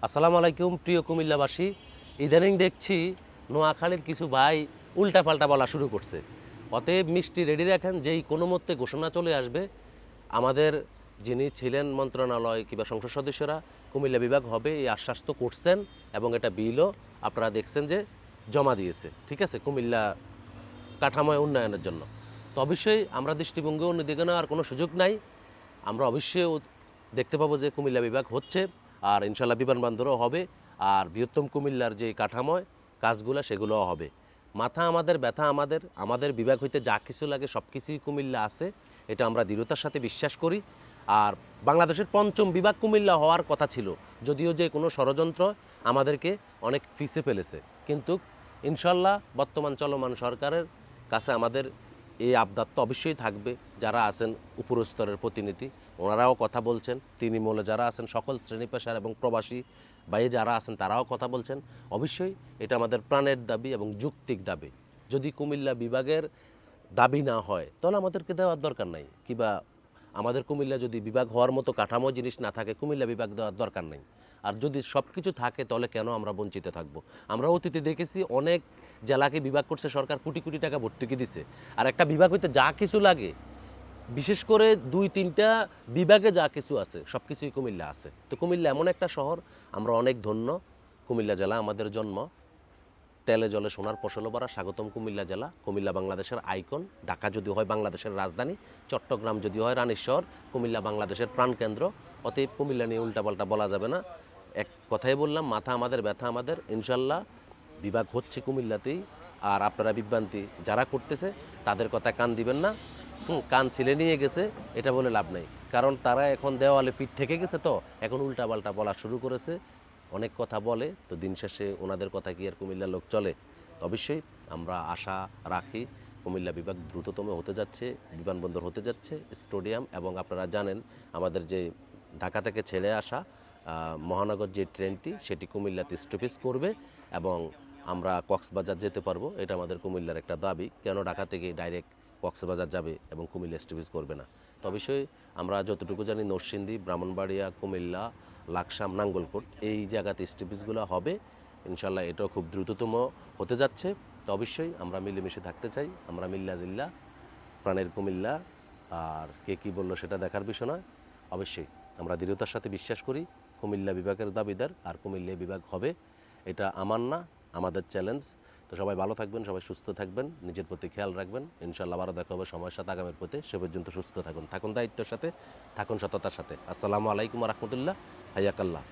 আসসালামু আলাইকুম প্রিয় কুমিল্লাবাসী। ইদানিং দেখছি নোয়াখালীর কিছু ভাই উল্টাপাল্টা বলা শুরু করছে। অতএব মিষ্টি রেডি রাখেন, যেই কোনো মতে ঘোষণা চলে আসবে আমাদের যিনি ছিলেন মন্ত্রণালয় কিংবা সংসদ সদস্যরা কুমিল্লা বিভাগ হবে এই আশ্বাস তো করছেন, এবং এটা বিলও আপনারা দেখছেন যে জমা দিয়েছে। ঠিক আছে, কুমিল্লা কাঠামোয় উন্নয়নের জন্য। তো অবশ্যই আমরা দৃষ্টিভঙ্গি অন্যদিকে নেওয়ার কোনো সুযোগ নাই। আমরা অবশ্যই দেখতে পাবো যে কুমিল্লা বিভাগ হচ্ছে, আর ইনশাল্লাহ বিমানবন্দরও হবে, আর বৃহত্তম কুমিল্লার যে কাঠামোয় কাজগুলো সেগুলোও হবে। মাথা আমাদের, ব্যথা আমাদের, আমাদের বিভাগ হইতে যা কিছু লাগে সব কিছুই কুমিল্লা আছে, এটা আমরা দৃঢ়তার সাথে বিশ্বাস করি। আর বাংলাদেশের পঞ্চম বিভাগ কুমিল্লা হওয়ার কথা ছিল, যদিও যে কোনো ষড়যন্ত্র আমাদেরকে অনেক পিছিয়ে ফেলেছে, কিন্তু ইনশাল্লাহ বর্তমান চলমান সরকারের কাছে আমাদের এই আবদার তো অবশ্যই থাকবে। যারা আছেন উপরস্তরের প্রতিনিধি ওনারাও কথা বলছেন, তৃণমূলে যারা আছেন সকল শ্রেণী পেশার এবং প্রবাসী বাইরে যারা আছেন তারাও কথা বলছেন। অবশ্যই এটা আমাদের প্রাণের দাবি এবং যৌক্তিক দাবি। যদি কুমিল্লা বিভাগের দাবি না হয় তাহলে আমাদেরকে দেওয়ার দরকার নাই, কিংবা আমাদের কুমিল্লা যদি বিভাগ হওয়ার মতো কাঠামো জিনিস না থাকে কুমিল্লা বিভাগ দেওয়ার দরকার নেই। আর যদি সব কিছু থাকে তাহলে কেন আমরা বঞ্চিত থাকব? আমরা অতীতে দেখেছি অনেক জেলাকে বিভাগ করছে সরকার, কোটি কোটি টাকা ভর্তুকি দিছে। আর একটা বিভাগ হইতে যা কিছু লাগে, বিশেষ করে 2-3টা বিভাগে যা কিছু আছে সব কিছুই কুমিল্লা আছে। তো কুমিল্লা এমন একটা শহর, আমরা অনেক ধন্য। কুমিল্লা জেলা আমাদের জন্ম, তেলে জলে সোনার ফসলে ভরা স্বাগতম কুমিল্লা জেলা। কুমিল্লা বাংলাদেশের আইকন। ঢাকা যদি হয় বাংলাদেশের রাজধানী, চট্টগ্রাম যদি হয় রানীর শহর, কুমিল্লা বাংলাদেশের প্রাণকেন্দ্র। অতএব কুমিল্লা নিয়ে উল্টাপাল্টা বলা যাবে না। এক কথাই বললাম, মাথা আমাদের, ব্যথা আমাদের। ইনশাল্লাহ বিভাগ হচ্ছে কুমিল্লাতেই। আর আপনারা বিভ্রান্তি যারা করতেছে তাদের কথা কান দিবেন না। কান ছিলে নিয়ে গেছে এটা বলে লাভ নাই, কারণ তারা এখন দেওয়ালে পিঠ ঠেকে গেছে, তো এখন উল্টাপাল্টা বলা শুরু করেছে। অনেক কথা বলে, তো দিন শেষে ওনাদের কথা কি আর কুমিল্লার লোক চলে? অবশ্যই আমরা আশা রাখি কুমিল্লা বিভাগ দ্রুততম হতে যাচ্ছে, বিমানবন্দর হতে যাচ্ছে, স্টেডিয়াম, এবং আপনারা জানেন আমাদের যে ঢাকা থেকে ছেড়ে আসা মহানগর যে ট্রেনটি সেটি কুমিল্লাতে স্টপেজ করবে, এবং আমরা কক্সবাজার যেতে পারবো। এটা আমাদের কুমিল্লার একটা দাবি। কেন ঢাকা থেকে ডাইরেক্ট কক্সবাজার যাবে এবং কুমিল্লা স্টপেজ করবে না? তো অবশ্যই আমরা যতটুকু জানি নরসিংদী, ব্রাহ্মণবাড়িয়া, কুমিল্লা, লাকসাম, নাঙ্গলকোট এই জায়গাতে স্টপেজগুলো হবে। ইনশাল্লাহ এটাও খুব দ্রুততম হতে যাচ্ছে। তো অবশ্যই আমরা মিলেমিশে থাকতে চাই। আমরা মিল্লা জিল্লা, প্রাণের কুমিল্লা। আর কে কী বললো সেটা দেখার বিষয় নয়। অবশ্যই আমরা দৃঢ়তার সাথে বিশ্বাস করি কুমিল্লা বিভাগের দাবিদার, আর কুমিল্লা বিভাগ হবে। এটা আমার না, আমাদের চ্যালেঞ্জ। তো সবাই ভালো থাকবেন, সবাই সুস্থ থাকবেন, নিজের প্রতি খেয়াল রাখবেন। ইনশাল্লাহ আবারও দেখা হবে সময়ের সাথে আগামীর প্রতি। সে পর্যন্ত সুস্থ থাকুন, থাকুন দায়িত্বের সাথে, থাকুন সততার সাথে। আসসালামু আলাইকুম রহমতুল্লাহ। হাইয়াকাল্লাহ।